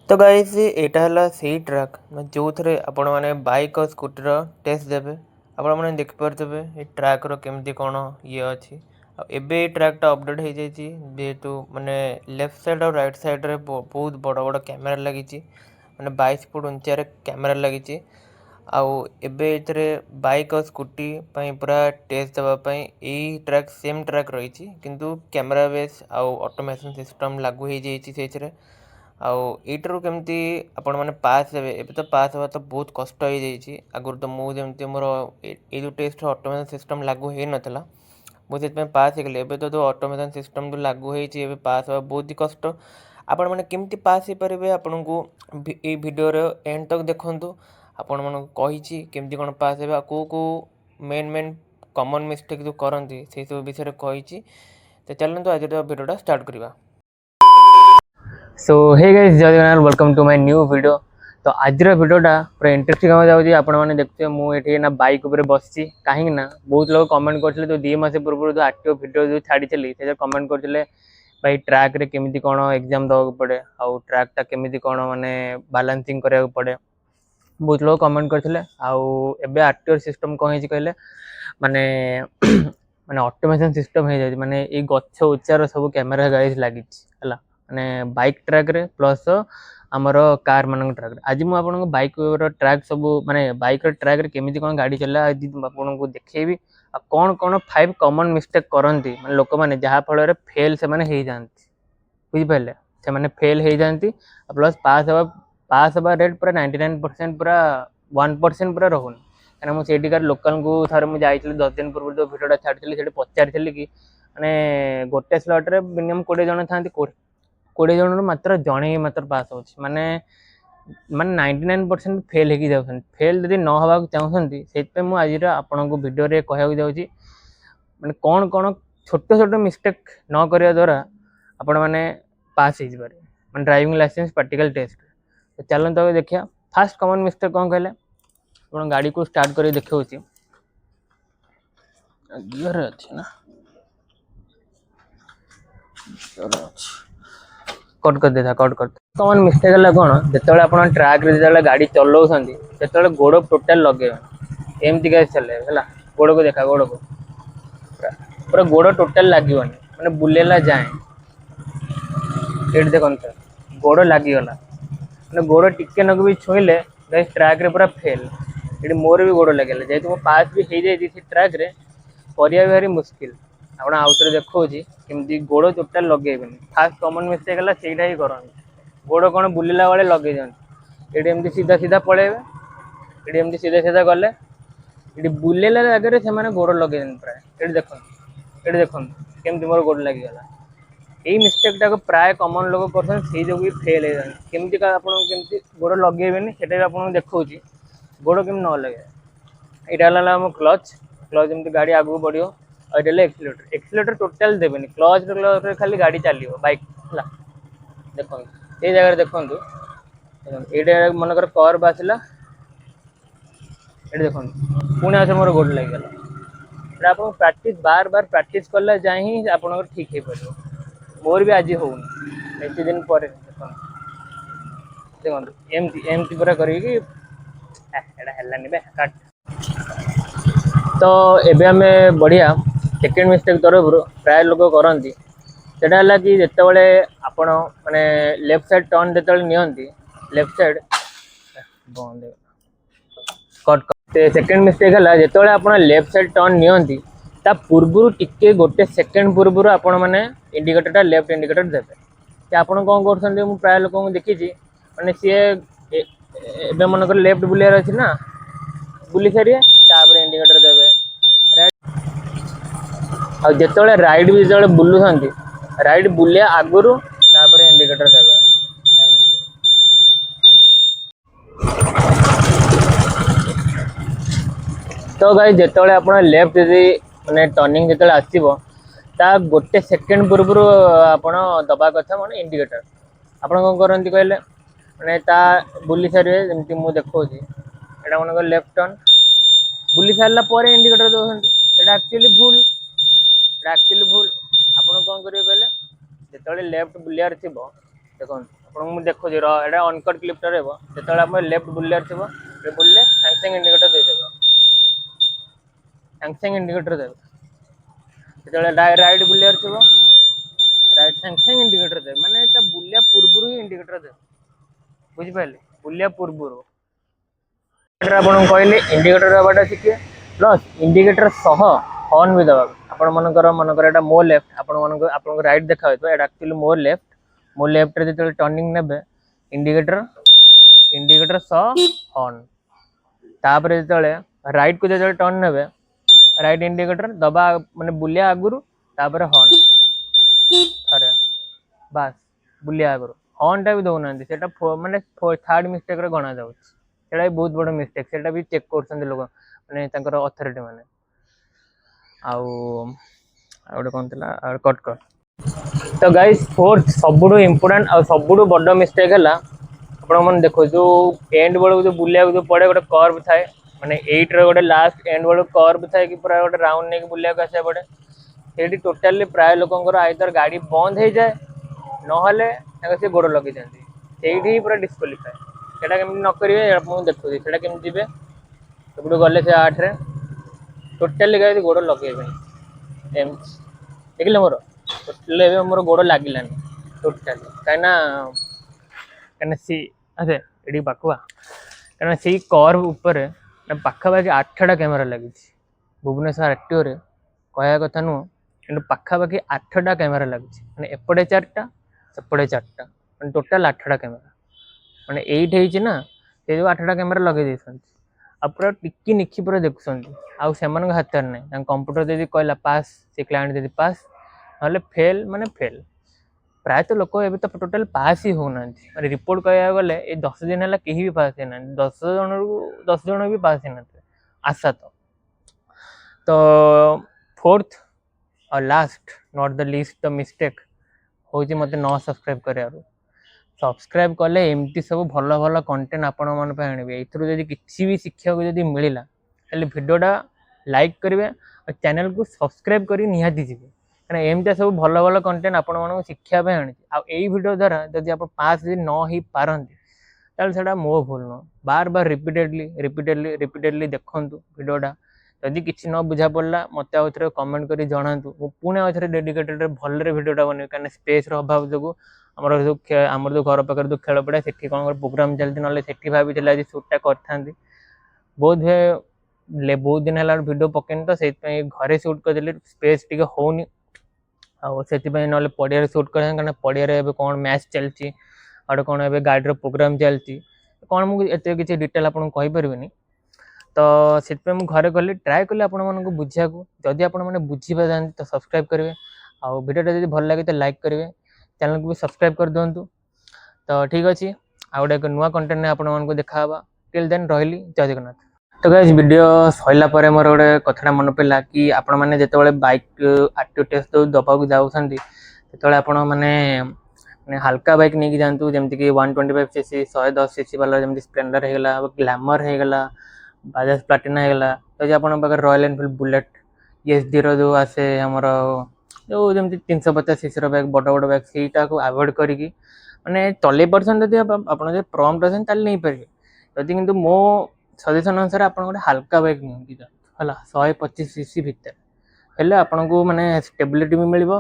तो गाइस एटा हला सेही ट्रक जो थे आपण मैंने बाइक और स्कूटर टेस्ट देवे आपण मैंने देख पारे ये ट्रक रो केमती कौन ये अच्छी एबे ट्रक टा अपडेट हो जाए जेहेतु माने लेफ्ट साइड और राइट साइड रे बहुत बड़ बड़ कैमेरा लगी माने 22 फुट उंचारे कैमेरा लगी आउ एबे इतरे बाइक और स्कूटी पूरा टेस्ट देवाई यही ट्रक सेम ट्रक रही किंतु कैमेरा बेस आउ ऑटोमेशन सिस्टम लागू हो जाए आउ एइटर केमती आपण माने पास हेबे एबे तो पास हेबा तो बहुत कष्ट हो जाइए आगुर तो मु जेमती मोर ए जो टेस्ट ऑटोमेशन सिस्टम लागू हो नथला मु सेत में पास हेगले एबे तो ऑटोमेशन सिस्टम जो लागू होइछि एबे पास हेबा बहुत ही कष्ट आपण माने केमती पास हे परिबे आपनकु ए वीडियो रे एंड तक देखंतु आपण माने कहिछि केमती कोन पास हेबा को मेन कॉमन मिस्टेक जो करंती से सब विषय कहिछि तो चलंतु आज वीडियोटा स्टार्ट करबा। सो हे गाइस जय Jagannath welcome to my new video. तो आज वीडियोटा पूरा इंटरेस्टिंग हम जाऊँगी आपने देखते मुझे ना बाइक उपर बस कहीं ना बहुत लोग कमेंट करते जो 2 मास पूर्व जो आरटीओ वीडियो जो छाड़ी से कमेंट करते भाई ट्रैक रे केमिति कौन एग्जाम दवा पड़े आउ ट्रैकटा केमिति कौन माने बैलेंसिंग करा पड़े बहुत लोग कमेंट करते आउ आरटीओ सिस्टम कौन है कहले माने माने ऑटोमेशन सिस्टम हो जाए माने ये गछ उच्चार सब कैमेरा गाइस लगी माने बाइक ट्रैक रे प्लस आमर कार मान ट्रैक रे आज मुझे आपको बाइक ट्रैक सब माने बाइक ट्रैक रे केमिति कौन गाड़ी चला आज आपको देखी कौन कौन 5 कॉमन मिस्टेक करती माने लोक मैंने जहाँ फल फेल से माने जाती बुझिपारे से माने फेल हो जाती प्लस पास हवा रेट पूरा 99% पूरा 1% पूरा रोनी कहीं मुझे लोकल को थे मुझे 10 दिन पूर्व जो भिडियोटा छाड़ी पचारि कि माने गोटे स्लॉट रे मिनिमम 20 जन था 20 जन मात्र जड़े ही मात्र पास हो माने 99% फेल हो जाऊँ फेल जब न हवा चाहते से मुझे आपन को वीडियो रे कहूँ जाऊँगी माने कौन कौन छोट छोट मिस्टेक न करने द्वारा आपण मैंने पास हो माने ड्राइविंग लाइसेंस प्रैक्टिकल टेस्ट तो चलते तो देखिए फास्ट कॉमन मिस्टेक कौन कहले आप गाड़ी को स्टार्ट कर देखा गियर अच्छे ना कट कर देता कट कर कॉमन मिस्टेक है कौन जो आप ट्रैक रे गाड़ी चलाऊँ से गोड़ टोटाल लगे एमती क्या चले है गोड़ को देखा गोड़ को पूरा गोड़ टोटाल लगे मैंने बुलेला जाए ये देख गोड़ लगिगला मैंने गोड़ टिके नक भी छुईले ट्रैक रे पूरा फेल ये मोर भी गोड़ लगे जेहतु मो पास भी हो जाए ट्रैक रे करने भारी मुस्किल आप आउे देखा कमी गोड़ टोटाल लगे फास्ट कॉमन मिस्टेक है से ही कर गोड़ कौन बुलला बेले लगे ये एमती सीधा सीधा पलैबे ये एमती सीधा सीधा गले ये बुलेला जगह से गोड़ लगे प्राय ये देख केमती मोर गोड़ लगिगला यही मिस्टेकटा को प्राय कॉमन लोग कर जो फेल हो जाती केमती गोड़ लगे से आपको देखा गोड़ केमी न लगे यहाँ आम क्लच क्लच जमी गाड़ी आगू बढ़ और ये एक्सीलेटर टोटाल देवे क्लच खाली गाड़ी चलो बाइक है देख ये जगह देखु ये मनकर कर्व आसला ये देख पुणी आस मोर गोड़ लगिगला आप प्रैक्टिस बार बार प्रैक्टिस कला जाए ही आप ठीक हो पार मोर भी आज हो एत दिन पर देखो एमती एमती पूरा करी तो एबे हमें बढ़िया सेकेंड मिस्टेक तरफ प्राय लोग करती सेटा है कि जिते आपण माने लेफ्ट साइड टर्न जो नियंती लेफ्ट साइड बंद कट सेकेंड मिस्टेक है जो आप लेफ्ट साइड टर्न नियंती ता पूर्व टिके गोटे सेकेंड पूर्व आपण मैंने इंडिकेटरटा लेफ्ट इंडिकेटर देते आपड़ कौन कर प्राय लोक देखी मैंने सी ए मनकर लेफ्ट बुलार अच्छी ना बुली सारे इंडिकेटर देवे जो राइट भी जो बुलूं राइट बुलिया आगुरी इंडिकेटर देवे तो गाई जो आप लेफ्ट यदि मैंने टर्निंग जो आसो ता गोटे सेकेंड पूर्व आप दबा कथा मैंने इंडिकेटर आप कौन करती कहले मैंने ता बुली सारे जमी मुझे देखा यहाँ मन लेफ्ट टर्न बुली सारापर इंडिकेटर दौरान एक्चुअली भूल एक्चुअली भूल आप कौन करेंगे कहले जो लेफ्ट बुलियार थी देखो ଆପଣଙ୍କୁ ମୁଁ ଦେଖୁଛି ଏଇଟା ଅନକଟ୍ କ୍ଲିପ୍ଟା ରହିବ। ଯେତେବେଳେ ଆପଣ ଲେଫ୍ଟ ବୁଲିବାର ଥିବ ବୁଲିଲେ ସାଙ୍ଗେ ସାଙ୍ଗେ ଇଣ୍ଡିକେଟର ଦେଇଦେବ, ସାଙ୍ଗେ ସାଙ୍ଗେ ଇଣ୍ଡିକେଟର ଦେବେ। ଯେତେବେଳେ ରାଇଟ୍ ବୁଲିବାର ଥିବ ରାଇଟ୍ ସାଙ୍ଗେ ସାଙ୍ଗେ ଇଣ୍ଡିକେଟର ଦେବେ, ମାନେ ତା ବୁଲିବା ପୂର୍ବରୁ ହିଁ ଇଣ୍ଡିକେଟର ଦେବେ, ବୁଝିପାରିଲେ? ବୁଲିବା ପୂର୍ବରୁ ଆପଣଙ୍କୁ କହିଲେ ଇଣ୍ଡିକେଟର ଦେବାଟା ଶିଖିବେ, ପ୍ଲସ୍ ଇଣ୍ଡିକେଟର ସହ ହର୍ନ ବି ଦେବା। ଆପଣ ମନେକର ଏଇଟା ମୋ ଲେଫ୍ଟ, ଆପଣଙ୍କୁ ରାଇଟ୍ ଦେଖା ହେଉଥିବ, ଏଇଟା ଆକ୍ଚୁଆଲି ମୋ ଲେଫ୍ଟରେ ଯେତେବେଳେ ଟର୍ଣ୍ଣିଂ ନେବେ ଇଣ୍ଡିକେଟର ସହ ହର୍ନ। ତାପରେ ଯେତେବେଳେ ରାଇଟ୍କୁ ଯେତେବେଳେ ଟର୍ନ ନେବେ ରାଇଟ୍ ଇଣ୍ଡିକେଟର ଦବା, ମାନେ ବୁଲିବା ଆଗରୁ, ତାପରେ ହର୍ନ ଥରେ ବାସ୍ ବୁଲିବା ଆଗରୁ। ହର୍ନଟା ବି ଦେଉନାହାନ୍ତି, ସେଇଟା ମାନେ ଥାର୍ଡ ମିଷ୍ଟେକ୍ରେ ଗଣାଯାଉଛି। ସେଇଟା ବି ବହୁତ ବଡ଼ ମିଷ୍ଟେକ୍, ସେଇଟା ବି ଚେକ୍ କରୁଛନ୍ତି ଲୋକ, ମାନେ ତାଙ୍କର ଅଥରିଟି ମାନେ। ଆଉ ଗୋଟେ କ'ଣ ଥିଲା, କଟ୍। ତ ଗାଇସ୍ ଫୋର୍ଥ ସବୁଠୁ ଇମ୍ପୋର୍ଟାଣ୍ଟ ଆଉ ସବୁଠୁ ବଡ଼ ମିଷ୍ଟେକ୍ ହେଲା, ଆପଣ ମାନେ ଦେଖୁ ଯେଉଁ ଏଣ୍ଡ ବେଳକୁ ଯେଉଁ ବୁଲିବାକୁ ଯେଉଁ ପଡ଼େ ଗୋଟେ କର୍ଭ ଥାଏ, ମାନେ 8ର ଗୋଟେ ଲାଷ୍ଟ ଏଣ୍ଡ ବେଳକୁ କର୍ଭ ଥାଏ କି ପୁରା ଗୋଟେ ରାଉଣ୍ଡ ନେଇକି ବୁଲିବାକୁ ଆସିବାକୁ ପଡ଼େ। ସେଇଠି ଟୋଟାଲି ପ୍ରାୟ ଲୋକଙ୍କର ଆଇଦର ଗାଡ଼ି ବନ୍ଦ ହେଇଯାଏ, ନହେଲେ ତାଙ୍କ ସେ ଗୋଡ଼ ଲଗେଇ ଦିଅନ୍ତି, ସେଇଠି ହିଁ ପୁରା ଡିସ୍କ୍ୱାଲିଫାଏ। ସେଇଟା କେମିତି ନ କରିବେ ଆପଣଙ୍କୁ ଦେଖୁଛି, ସେଇଟା କେମିତି ଯିବେ। ସେପଟୁ ଗଲେ ସେ 8ରେ ଟୋଟାଲି ଗାଡ଼ି ଗୋଡ଼ ଲଗେଇବେନି, ଏମିତି ଦେଖିଲେ ମୋର ଟୋଟାଲି ଏବେ ମୋର ଗୋଡ଼ ଲାଗିଲାନି ଟୋଟାଲି, କାହିଁକିନା ଏଠି ପାଖୁଆ, କାହିଁକିନା ସେଇ କର୍ଭ ଉପରେ ପାଖାପାଖି 8ଟା କ୍ୟାମେରା ଲାଗିଛି। ଭୁବନେଶ୍ୱର RTOରେ କହିବା କଥା ନୁହଁ, କିନ୍ତୁ ପାଖାପାଖି 8ଟା କ୍ୟାମେରା ଲାଗିଛି, ମାନେ ଏପଟେ 4ଟା ସେପଟେ 4ଟା, ମାନେ ଟୋଟାଲ 8ଟା କ୍ୟାମେରା। ମାନେ 8 ହେଇଛି ନା, ସେ ଯେଉଁ 8ଟା କ୍ୟାମେରା ଲଗେଇ ଦେଇଛନ୍ତି, ଆଉ ପୁରା ଟିକି ନିଖି ପୁରା ଦେଖୁଛନ୍ତି। ଆଉ ସେମାନଙ୍କ ହାତରେ ନାହିଁ, ତାଙ୍କ କମ୍ପ୍ୟୁଟର ଯଦି କହିଲା ପାସ୍, ସେ କ୍ଲାଏଣ୍ଟ ଯଦି ପାସ୍, ନହେଲେ ଫେଲ୍ ମାନେ ଫେଲ୍। ପ୍ରାୟତଃ ଲୋକ ଏବେ ତ ଟୋଟାଲ ପାସ୍ ହିଁ ହେଉନାହାନ୍ତି, ମାନେ ରିପୋର୍ଟ କହିବାକୁ ଗଲେ ଏଇ 10 ଦିନ ହେଲା କେହି ବି ପାସ୍ ହେଇନାହାନ୍ତି, 10 ଜଣ ବି ପାସ୍ ହେଇନଥିବେ ଆଶା ତ ଫୋର୍ଥ ଆଉ last not the list the mistake ହେଉଛି ମୋତେ ନ ସବସ୍କ୍ରାଇବ୍ କରିବାରୁ। ସବସ୍କ୍ରାଇବ୍ କଲେ ଏମିତି ସବୁ ଭଲ ଭଲ କଣ୍ଟେଣ୍ଟ ଆପଣମାନଙ୍କ ପାଇଁ ଆଣିବେ। ଏଥିରୁ ଯଦି କିଛି ବି ଶିଖିବାକୁ ଯଦି ମିଳିଲା ତାହେଲେ ଭିଡ଼ିଓଟା ଲାଇକ୍ କରିବେ ଆଉ ଚ୍ୟାନେଲକୁ ସବସ୍କ୍ରାଇବ୍ କରି ନିହାତି ଯିବେ, କାରଣ ଏମିତିଆ ସବୁ ଭଲ ଭଲ କଣ୍ଟେଣ୍ଟ ଆପଣମାନଙ୍କୁ ଶିଖିବା ପାଇଁ ଆଣିଛି। ଆଉ ଏଇ ଭିଡ଼ିଓ ଦ୍ୱାରା ଯଦି ଆପଣ ପାସ୍ ଯଦି ନ ହେଇପାରନ୍ତି ତାହେଲେ ସେଇଟା ମୋ ଭୁଲ ନୁହଁ। ବାର ରିପିଟେଡ଼ଲି ଦେଖନ୍ତୁ ଭିଡ଼ିଓଟା। ଯଦି କିଛି ନ ବୁଝା ପଡ଼ିଲା ମୋତେ ଆଉ ଥରେ କମେଣ୍ଟ କରି ଜଣାନ୍ତୁ, ମୁଁ ପୁଣି ଆଉ ଥରେ ଡେଡିକେଟେଡ଼୍ ଭଲରେ ଭିଡ଼ିଓଟା ବନେଇବି। କାହିଁକିନା ସ୍ପେସ୍ର ଅଭାବ ଯୋଗୁଁ ଆମର ଯେଉଁ ଘର ପାଖରେ ଯେଉଁ ଖେଳ ପଡ଼ିଆ ସେଠି କ'ଣ ପ୍ରୋଗ୍ରାମ୍ ଚାଲିଛି, ନହେଲେ ସେଠି ଭାବିଥିଲେ ଆଜି ସୁଟ୍ଟା କରିଥାନ୍ତି। ବହୁତ ଦିନ ହେଲା ଭିଡ଼ିଓ ପକେଇନି ତ ସେଇଥିପାଇଁ ଘରେ ସୁଟ୍ କରିଦେଲି, ସ୍ପେସ୍ ଟିକେ ହେଉନି, ଆଉ ସେଥିପାଇଁ ନହେଲେ ପଡ଼ିଆରେ ସୁଟ୍ କରିଥାନ୍ତି। କାରଣ ପଡ଼ିଆରେ ଏବେ କ'ଣ ମ୍ୟାଚ୍ ଚାଲିଛି, ଆଉ କ'ଣ ଏବେ ଗାଡ଼ିର ପ୍ରୋଗ୍ରାମ୍ ଚାଲିଛି, କ'ଣ ମୁଁ ଏତେ କିଛି ଡିଟେଲ୍ ଆପଣଙ୍କୁ କହିପାରିବିନି। ତ ସେଥିପାଇଁ ମୁଁ ଘରେ ଗଲି, ଟ୍ରାଏ କଲି ଆପଣମାନଙ୍କୁ ବୁଝିବାକୁ। ଯଦି ଆପଣମାନେ ବୁଝିପାରିଥାନ୍ତି ତ ସବସ୍କ୍ରାଇବ୍ କରିବେ, ଆଉ ଭିଡ଼ିଓଟା ଯଦି ଭଲ ଲାଗେ ତ ଲାଇକ୍ କରିବେ, ଚ୍ୟାନେଲକୁ ବି ସବସ୍କ୍ରାଇବ୍ କରିଦିଅନ୍ତୁ। ତ ଠିକ୍ ଅଛି, ଆଉ ଗୋଟେ ନୂଆ କଣ୍ଟେଣ୍ଟରେ ଆପଣମାନଙ୍କୁ ଦେଖାହେବା। ଟିଲ୍ ଦେନ୍ ରହିଲି, ଜୟ ଜଗନ୍ନାଥ। ତ ଗାଇସ୍ ଭିଡ଼ିଓ ସରିଲା ପରେ ମୋର ଗୋଟେ କଥାଟା ମନେ ପଡ଼ିଲା କି ଆପଣମାନେ ଯେତେବେଳେ ବାଇକ୍ RTO ଟେଷ୍ଟ ଦେବାକୁ ଯାଉଛନ୍ତି ସେତେବେଳେ ଆପଣମାନେ ହାଲକା ବାଇକ୍ ନେଇକି ଯାଆନ୍ତୁ, ଯେମିତିକି 125cc 110cc ବାଲା, ଯେମିତି ସ୍ପ୍ଲେଣ୍ଡର ହେଇଗଲା, ଗ୍ଲାମର ହେଇଗଲା, ବାଜାଜ ପ୍ଲାଟିନା ହେଇଗଲା। ଯଦି ଆପଣଙ୍କ ପାଖରେ ରୟାଲ ଏନଫିଲ୍ଡ ବୁଲେଟ୍ ESDର ଯେଉଁ ଆସେ ଆମର ଯେଉଁ ଯେମିତି 350cc ବାଇକ୍, ବଡ଼ ବଡ଼ ବାଇକ୍, ସେଇଟାକୁ ଆଭଏଡ଼ କରିକି ମାନେ ଚଲେଇ ପାରୁଛନ୍ତି। ଯଦି ଆପଣ ଯଦି ପ୍ରମ୍ପ୍ଟ ଅଛନ୍ତି ତାହେଲେ ନେଇପାରିବେ। ଯଦି କିନ୍ତୁ ମୋ ସଜେସନ୍ ଅନୁସାରେ ଆପଣ ଗୋଟେ ହାଲକା ବାଇକ୍ ନେଇକି ଯାଆନ୍ତୁ ହେଲା, 125cc ଭିତରେ ହେଲେ ଆପଣଙ୍କୁ ମାନେ ଷ୍ଟେବିଲିଟି ବି ମିଳିବ,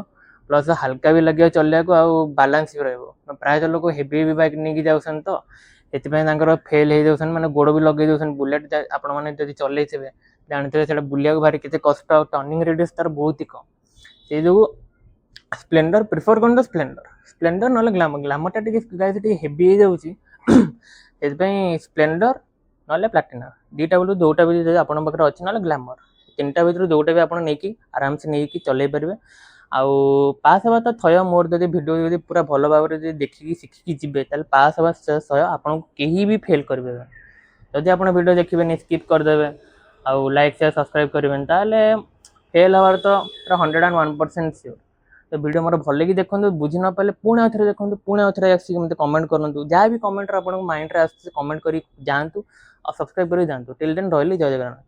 ପ୍ଲସ୍ ହାଲକା ବି ଲାଗିବ ଚଲେଇବାକୁ, ଆଉ ବାଲାନ୍ସ ବି ରହିବ। ପ୍ରାୟତଃ ଲୋକ ହେଭି ବାଇକ୍ ନେଇକି ଯାଉଛନ୍ତି ତ ସେଥିପାଇଁ ତାଙ୍କର ଫେଲ୍ ହେଇଯାଉଛନ୍ତି, ମାନେ ଗୋଡ଼ ବି ଲଗେଇ ଦେଉଛନ୍ତି। ବୁଲେଟ୍ ଆପଣମାନେ ଯଦି ଚଲେଇଥିବେ ଜାଣିଥିବେ ସେଇଟା ବୁଲିବାକୁ ଭାରି କେତେ କଷ୍ଟ, ଆଉ ଟର୍ଣ୍ଣିଂ ରେଡ଼ିୟସ୍ ତା'ର ବହୁତ ହି କମ୍। ସେଇ ଯୋଗୁଁ ସ୍ପ୍ଲେଣ୍ଡର ପ୍ରିଫର୍ କରନ୍ତୁ, ସ୍ପ୍ଲେଣ୍ଡର ନହେଲେ ଗ୍ଲାମରଟା ଟିକେ ହେଭି ହେଇଯାଉଛି, ସେଥିପାଇଁ ସ୍ପ୍ଲେଣ୍ଡର ନହେଲେ ପ୍ଲାଟିନା, ଦୁଇଟା ଭିତରୁ ଯେଉଁଟା ବି ଯଦି ଆପଣଙ୍କ ପାଖରେ ଅଛି, ନହେଲେ ଗ୍ଲାମର, ତିନିଟା ଭିତରୁ ଯେଉଁଟା ବି ଆପଣ ନେଇକି ଆରାମସେ ନେଇକି ଚଲେଇ ପାରିବେ। ଆଉ ପାସ୍ ହେବା ତ ଥୟ, ମୋର ଯଦି ଭିଡ଼ିଓ ଯଦି ପୁରା ଭଲ ଭାବରେ ଯଦି ଦେଖିକି ଶିଖିକି ଯିବେ ତାହେଲେ ପାସ୍ ହେବା ସହ ଆପଣଙ୍କୁ କେହି ବି ଫେଲ୍ କରିପାରିବେ। ଯଦି ଆପଣ ଭିଡ଼ିଓ ଦେଖିବେନି, ସ୍କିପ୍ କରିଦେବେ, ଆଉ ଲାଇକ୍ ସେୟାର ସବସ୍କ୍ରାଇବ୍ କରିବେନି, ତାହେଲେ ଫେଲ୍ ହେବାର ତ ପୁରା 101% ସିଓର। ତ ଭିଡ଼ିଓ ମୋର ଭଲ ଲାଗି ଦେଖନ୍ତୁ, ବୁଝି ନ ପାରିଲେ ପୁଣି ଆଉ ଥରେ ଦେଖନ୍ତୁ, ପୁଣି ଆଉ ଥରେ ଆସିକି ମୋତେ କମେଣ୍ଟ କରନ୍ତୁ। ଯାହା ବି କମେଣ୍ଟରେ ଆପଣଙ୍କ ମାଇଣ୍ଡରେ ଆସୁଛି କମେଣ୍ଟ କରି ଯାଆନ୍ତୁ, ଆଉ ସବସ୍କ୍ରାଇବ୍ କରି ଯାଆନ୍ତୁ। ଟିଲ୍ ଦେନ୍ ରହିଲି, ଜୟ ଜଗନ୍ନାଥ।